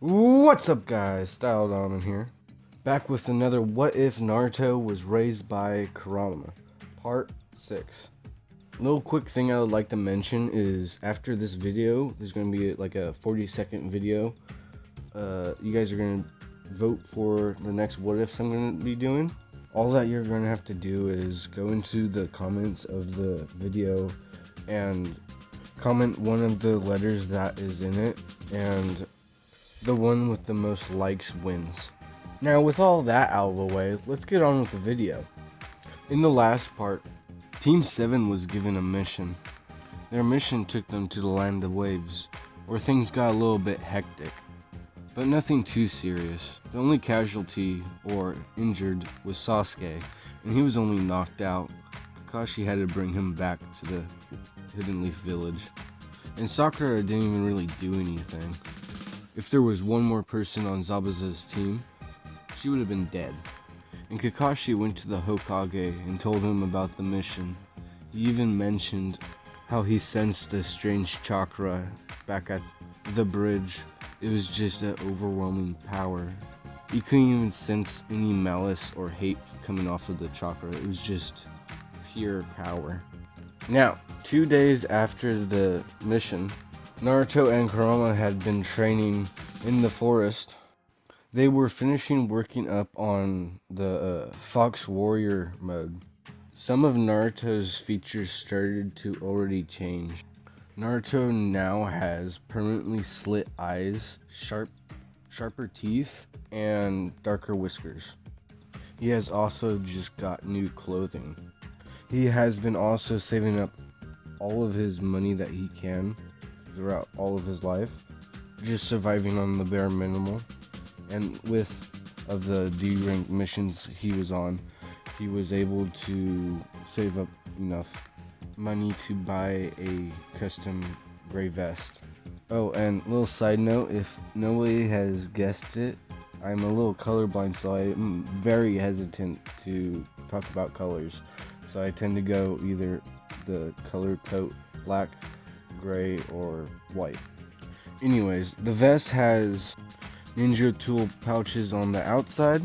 What's up guys, Style Diamond here, back with another What If Naruto Was Raised by Kurama, part 6. Little quick thing I would like to mention is after this video, there's going to be like a 40-second video. You guys are going to vote for the next What Ifs I'm going to be doing. All that you're going to have to do is go into the comments of the video and comment one of the letters that is in it, and the one with the most likes wins. Now with all that out of the way, let's get on with the video. In the last part, Team 7 was given a mission. Their mission took them to the Land of Waves, where things got a little bit hectic, but nothing too serious. The only casualty, or injured, was Sasuke, and he was only knocked out. Kakashi had to bring him back to the Hidden Leaf Village, and Sakura didn't even really do anything. If there was one more person on Zabuza's team, she would have been dead. And Kakashi went to the Hokage and told him about the mission. He even mentioned how he sensed a strange chakra back at the bridge. It was just an overwhelming power. He couldn't even sense any malice or hate coming off of the chakra. It was just pure power. Now, 2 days after the mission, Naruto and Kurama had been training in the forest. They were finishing working up on the Fox Warrior mode. Some of Naruto's features started to already change. Naruto now has permanently slit eyes, sharper teeth, and darker whiskers. He has also just got new clothing. He has been also saving up all of his money that he can throughout all of his life, just surviving on the bare minimum. And with of the D-rank missions he was on, he was able to save up enough money to buy a custom gray vest. Oh, and little side note, if nobody has guessed it, I'm a little colorblind, so I'm very hesitant to talk about colors. So I tend to go either the color coat, black, gray, or white. Anyways, the vest has ninja tool pouches on the outside,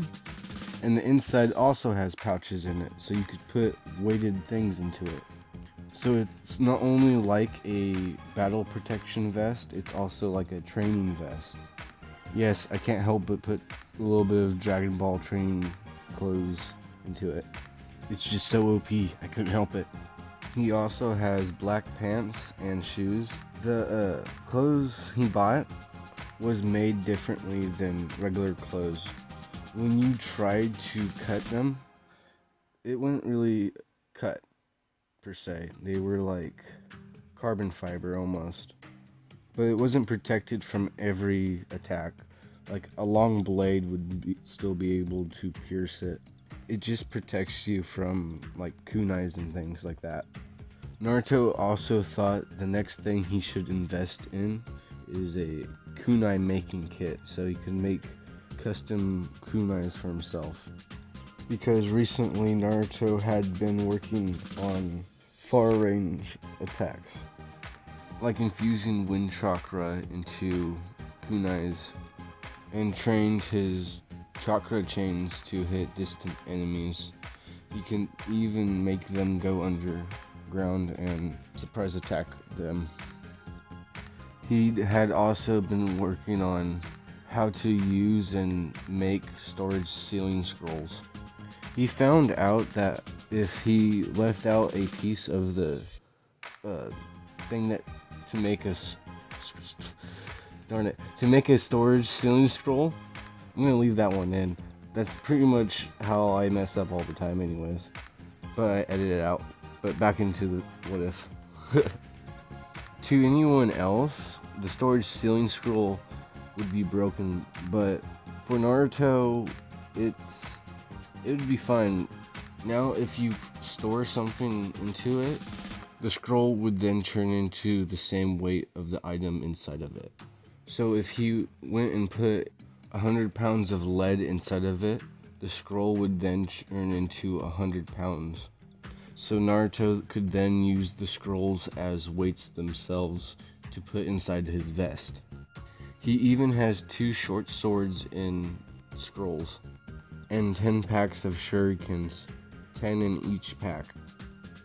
and the inside also has pouches in it, so you could put weighted things into it. So it's not only like a battle protection vest, it's also like a training vest. Yes, I can't help but put a little bit of Dragon Ball training clothes into it. It's just so OP, I couldn't help it. He also has black pants and shoes. The clothes he bought was made differently than regular clothes. When you tried to cut them, it wouldn't really cut per se. They were like carbon fiber almost, but it wasn't protected from every attack. Like a long blade would still be able to pierce it. It just protects you from like kunais and things like that. Naruto also thought the next thing he should invest in is a kunai making kit, so he can make custom kunais for himself. Because recently Naruto had been working on far range attacks, like infusing wind chakra into kunais, and trained his chakra chains to hit distant enemies. He can even make them go underground and surprise attack them. He had also been working on how to use and make storage ceiling scrolls. He found out that if he left out a piece of the thing that to make a storage ceiling scroll, I'm gonna leave that one in. That's pretty much how I mess up all the time anyways, but I edit it out. But back into the what if. To anyone else, the storage ceiling scroll would be broken, but for Naruto, it would be fine. Now, if you store something into it, the scroll would then turn into the same weight of the item inside of it. So if he went and put 100 pounds of lead inside of it, the scroll would then turn into 100 pounds. So Naruto could then use the scrolls as weights themselves to put inside his vest. He even has 2 short swords in scrolls, and 10 packs of shurikens, 10 in each pack.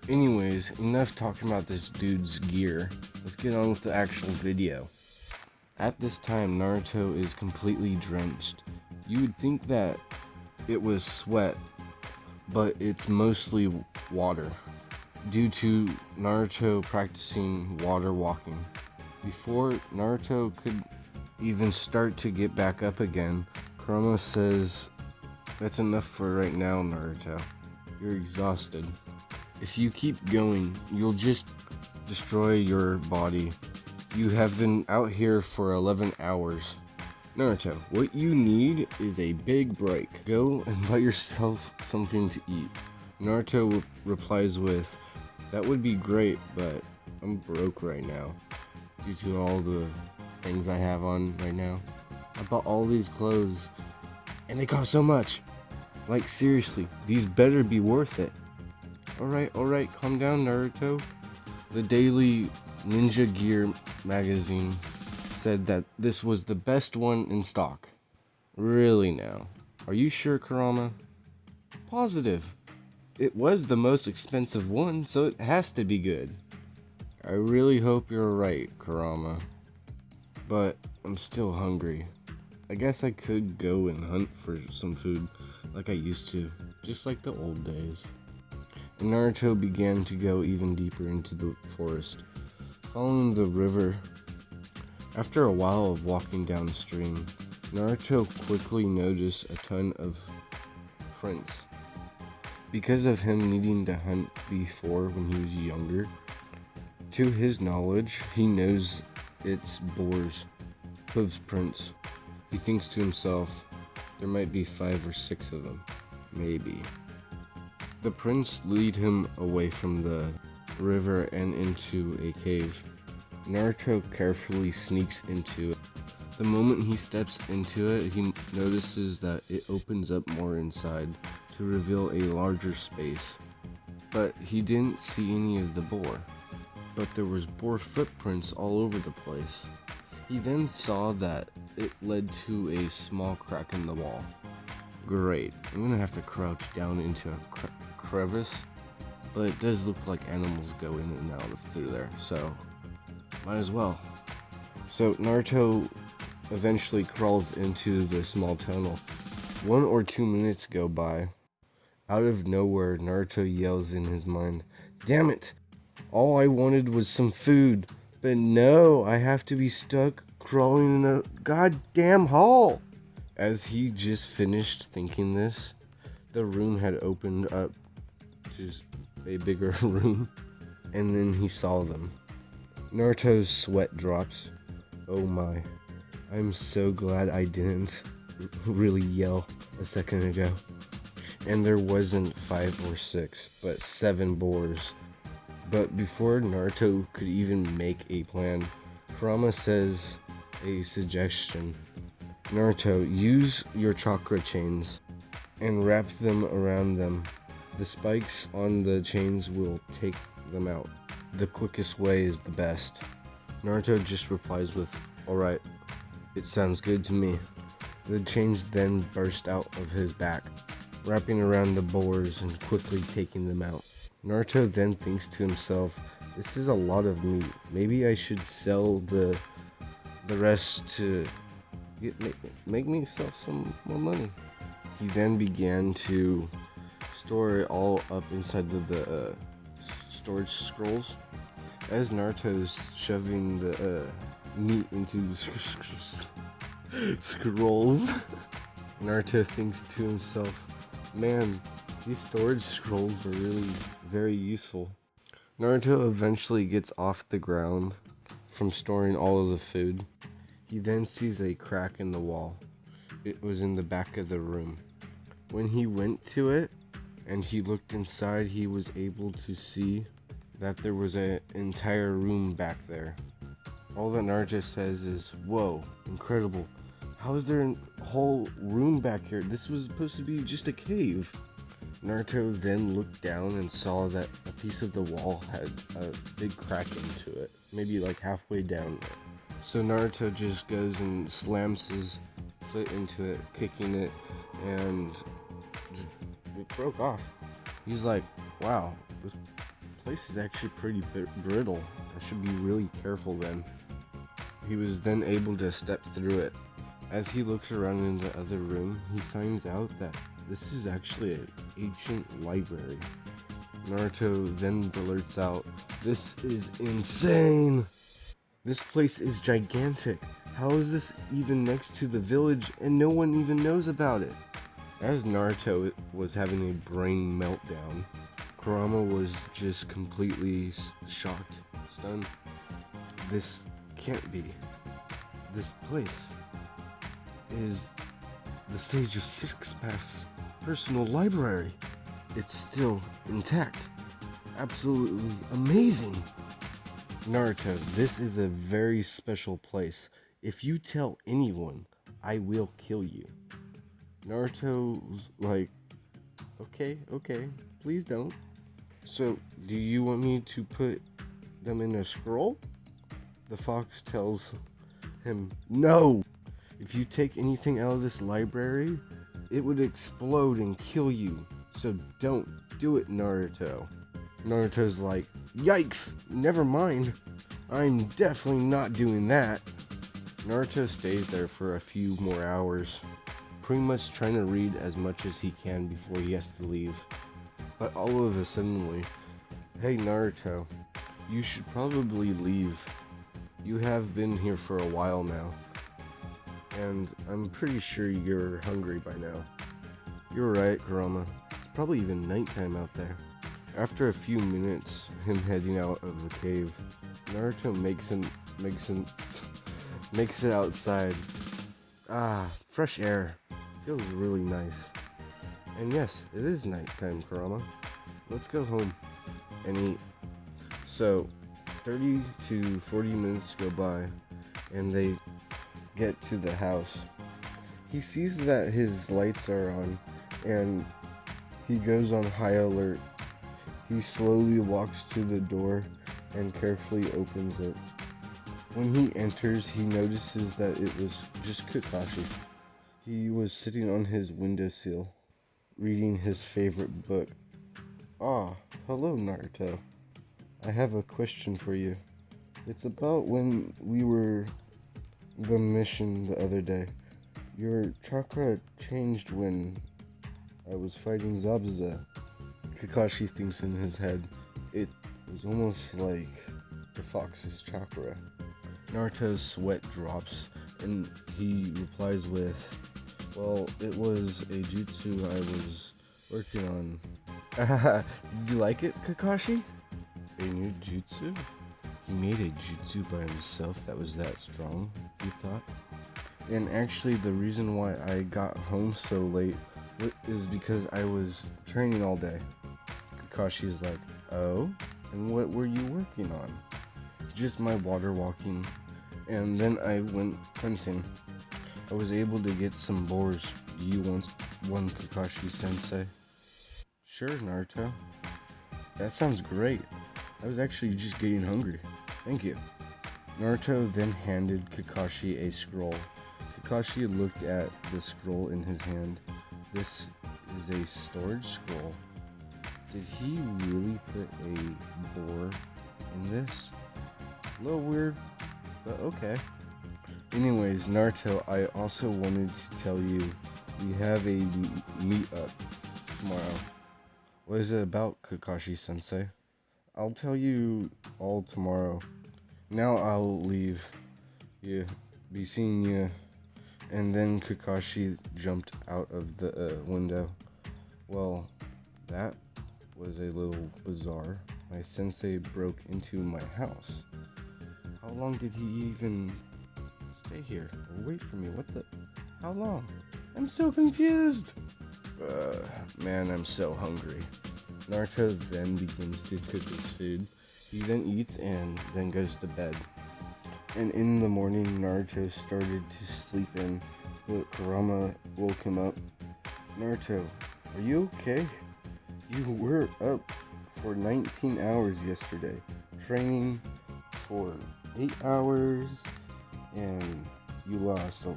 Anyways, enough talking about this dude's gear. Let's get on with the actual video. At this time, Naruto is completely drenched. You would think that it was sweat, but it's mostly water, due to Naruto practicing water walking. Before Naruto could even start to get back up again, Kurama says, "That's enough for right now, Naruto. You're exhausted. If you keep going, you'll just destroy your body. You have been out here for 11 hours. Naruto, what you need is a big break. Go and buy yourself something to eat." Naruto replies with, "That would be great, but I'm broke right now due to all the things I have on right now. I bought all these clothes and they cost so much. Like seriously, these better be worth it." Alright, calm down, Naruto. The Daily Ninja Gear magazine said that this was the best one in stock. Really now? Are you sure, Kurama? Positive. It was the most expensive one, so it has to be good. I really hope you're right, Kurama. But I'm still hungry. I guess I could go and hunt for some food like I used to, just like the old days. And Naruto began to go even deeper into the forest, following the river. After a while of walking downstream, Naruto quickly noticed a ton of prints. Because of him needing to hunt before when he was younger, to his knowledge, he knows it's Boars' hooves prints. He thinks to himself, there might be 5 or 6 of them, maybe. The prints lead him away from the river and into a cave. Naruto carefully sneaks into it. The moment he steps into it, he notices that it opens up more inside to reveal a larger space. But he didn't see any of the boar. But there was boar footprints all over the place. He then saw that it led to a small crack in the wall. Great, I'm gonna have to crouch down into a crevice, but it does look like animals go in and out of through there, so might as well. So Naruto eventually crawls into the small tunnel. 1 or 2 minutes go by. Out of nowhere, Naruto yells in his mind, "Damn it! All I wanted was some food, but no, I have to be stuck crawling in a goddamn hole." As he just finished thinking this, the room had opened up to a bigger room, and then he saw them. Naruto's sweat drops. Oh my, I'm so glad I didn't really yell a second ago. And there wasn't 5 or 6, but 7 boars. But before Naruto could even make a plan, Kurama says a suggestion. Naruto, use your chakra chains and wrap them around them. The spikes on the chains will take them out. The quickest way is the best. Naruto just replies with, "Alright, it sounds good to me." The chains then burst out of his back, wrapping around the boars and quickly taking them out. Naruto then thinks to himself, this is a lot of meat. Maybe I should sell the rest to make myself some more money. He then began to store it all up inside the storage scrolls. As Naruto's shoving the meat into scrolls, Naruto thinks to himself, man, these storage scrolls are really very useful. Naruto eventually gets off the ground from storing all of the food. He then sees a crack in the wall. It was in the back of the room. When he went to it and he looked inside, he was able to see that there was an entire room back there. All that Naruto says is, whoa, incredible. How is there a whole room back here? This was supposed to be just a cave. Naruto then looked down and saw that a piece of the wall had a big crack into it, maybe like halfway down there. So Naruto just goes and slams his foot into it, kicking it, and it broke off. He's like, wow, this place is actually pretty brittle. I should be really careful then. He was then able to step through it. As he looks around in the other room, he finds out that this is actually an ancient library. Naruto then blurts out, "This is insane! This place is gigantic. How is this even next to the village and no one even knows about it?" As Naruto was having a brain meltdown, Kurama was just completely shocked, stunned. This can't be. This place is the Sage of Six Paths' personal library. It's still intact. Absolutely amazing. Naruto, this is a very special place. If you tell anyone, I will kill you. Naruto's like, okay, please don't. So, do you want me to put them in a scroll? The fox tells him, no! If you take anything out of this library, it would explode and kill you. So don't do it, Naruto. Naruto's like, yikes, never mind. I'm definitely not doing that. Naruto stays there for a few more hours, pretty much trying to read as much as he can before he has to leave. But all of a sudden, hey Naruto, you should probably leave. You have been here for a while now, and I'm pretty sure you're hungry by now. You're right, Kurama. It's probably even nighttime out there. After a few minutes, him heading out of the cave, Naruto makes it outside. Ah, fresh air. Feels really nice. And yes, it is nighttime, Kurama. Let's go home and eat. So, 30 to 40 minutes go by, and they get to the house. He sees that his lights are on, and he goes on high alert. He slowly walks to the door and carefully opens it. When he enters, he notices that it was just Kakashi. He was sitting on his windowsill, reading his favorite book. Ah, hello Naruto. I have a question for you. It's about when we were the mission the other day. Your chakra changed when I was fighting Zabuza. Kakashi thinks in his head, it was almost like the fox's chakra. Naruto's sweat drops and he replies with, well, it was a jutsu I was working on. Did you like it, Kakashi? A new jutsu? He made a jutsu by himself that was that strong, you thought? And actually the reason why I got home so late is because I was training all day. Kakashi's like, oh? And what were you working on? Just my water walking. And then I went hunting. I was able to get some boars. Do you want one, Kakashi-sensei? Sure, Naruto. That sounds great. I was actually just getting hungry. Thank you. Naruto then handed Kakashi a scroll. Kakashi looked at the scroll in his hand. This is a storage scroll. Did he really put a boar in this? A little weird, but okay. Anyways, Naruto, I also wanted to tell you we have a meet-up tomorrow. What is it about, Kakashi-sensei? I'll tell you all tomorrow. Now I'll leave. Yeah, be seeing you. And then Kakashi jumped out of the window. Well, that was a little bizarre. My sensei broke into my house. How long did he even stay here? Or wait for me? What the? How long? I'm so confused. Man, I'm so hungry. Naruto then begins to cook his food. He then eats and then goes to bed. And in the morning, Naruto started to sleep in, but Kurama woke him up. Naruto, are you okay? You were up for 19 hours yesterday, training for 8 hours, and you lost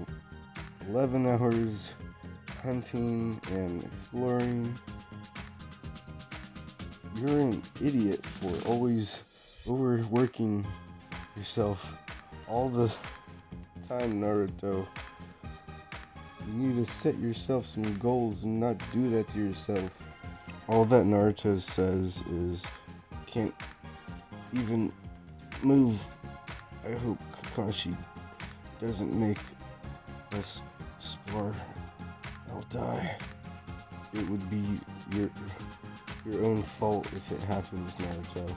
11 hours hunting and exploring. You're an idiot for always overworking yourself all the time, Naruto. You need to set yourself some goals and not do that to yourself. All that Naruto says is, can't even move. I hope Kakashi doesn't make us spar. I'll die. It would be your own fault if it happens, Naruto.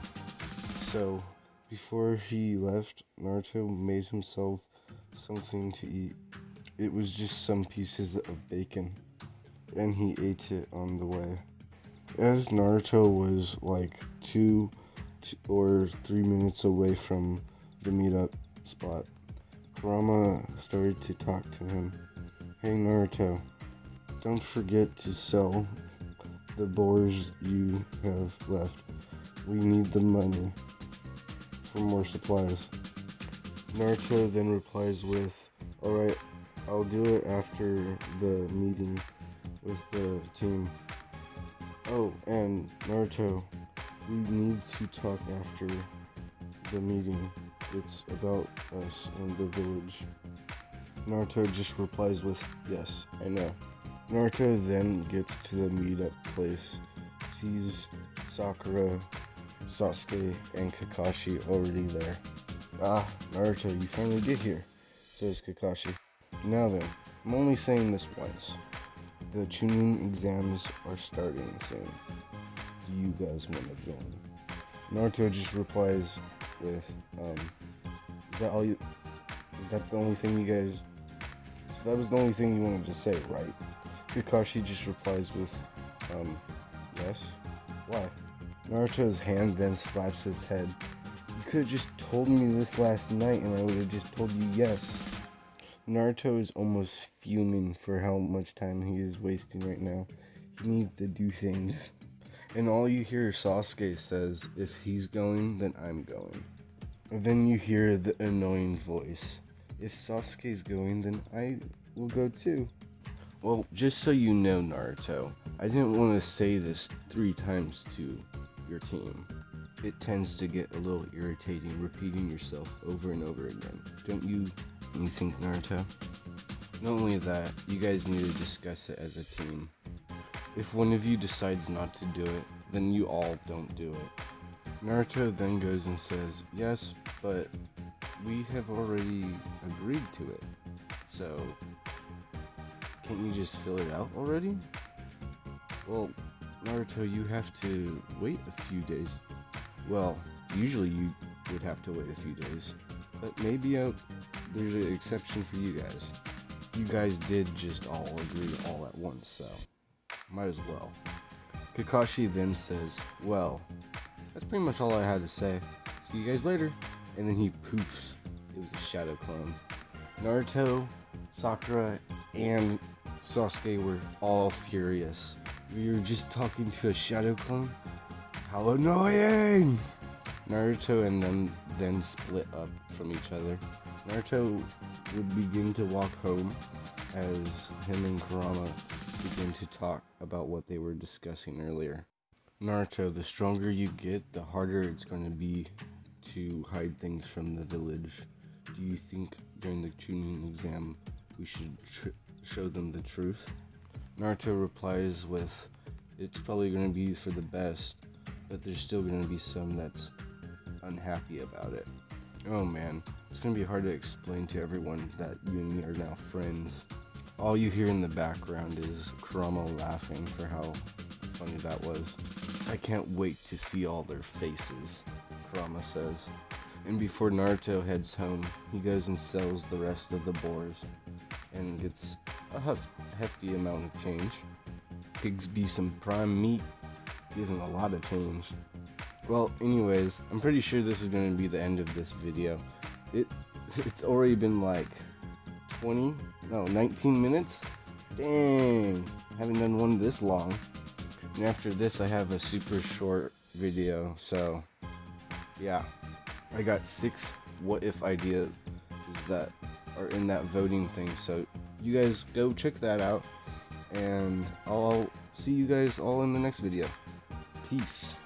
So, before he left, Naruto made himself something to eat. It was just some pieces of bacon, and he ate it on the way. As Naruto was like 2 or 3 minutes away from the meetup spot, Kurama started to talk to him. Hey Naruto, don't forget to sell the boars you have left. We need the money for more supplies. Naruto then replies with, alright, I'll do it after the meeting with the team. Oh, and Naruto, we need to talk after the meeting. It's about us and the village. Naruto just replies with, yes, I know. Naruto then gets to the meetup place, sees Sakura, Sasuke, and Kakashi already there. Ah, Naruto, you finally get here, says Kakashi. Now then, I'm only saying this once. The Chunin exams are starting soon. Do you guys want to join? Naruto just replies with, is that the only thing you guys, so that was the only thing you wanted to say, right? Kakashi just replies with, yes? Why? Naruto's hand then slaps his head. You could have just told me this last night and I would have just told you yes. Naruto is almost fuming for how much time he is wasting right now. He needs to do things. And all you hear Sasuke says, if he's going, then I'm going. And then you hear the annoying voice. If Sasuke's going, then I will go too. Well, just so you know, Naruto, I didn't want to say this 3 times to your team. It tends to get a little irritating repeating yourself over and over again. Don't you think, Naruto? Not only that, you guys need to discuss it as a team. If one of you decides not to do it, then you all don't do it. Naruto then goes and says, yes, but we have already agreed to it. So, can't you just fill it out already? Well, Naruto, you have to wait a few days. Well, usually you would have to wait a few days, but maybe there's an exception for you guys. You guys did just all agree all at once, so might as well. Kakashi then says, well, that's pretty much all I had to say. See you guys later. And then he poofs. It was a shadow clone. Naruto, Sakura, and Sasuke were all furious. We were just talking to a shadow clone? How annoying! Naruto and them then split up from each other. Naruto would begin to walk home as him and Kurama begin to talk about what they were discussing earlier. Naruto, the stronger you get, the harder it's going to be to hide things from the village. Do you think during the Chunin exam we should show them the truth? Naruto replies with, it's probably going to be for the best, but there's still going to be some that's unhappy about it. Oh man, it's going to be hard to explain to everyone that you and me are now friends. All you hear in the background is Kurama laughing for how funny that was. I can't wait to see all their faces, Kurama says. And before Naruto heads home, he goes and sells the rest of the boars and gets a hefty amount of change. Pigs be some prime meat, gives him a lot of change. Well, anyways, I'm pretty sure this is going to be the end of this video. It's already been like 19 minutes? Dang, haven't done one this long. And after this I have a super short video, so yeah. I got 6 what if ideas that are in that voting thing. So you guys go check that out, and I'll see you guys all in the next video. Peace.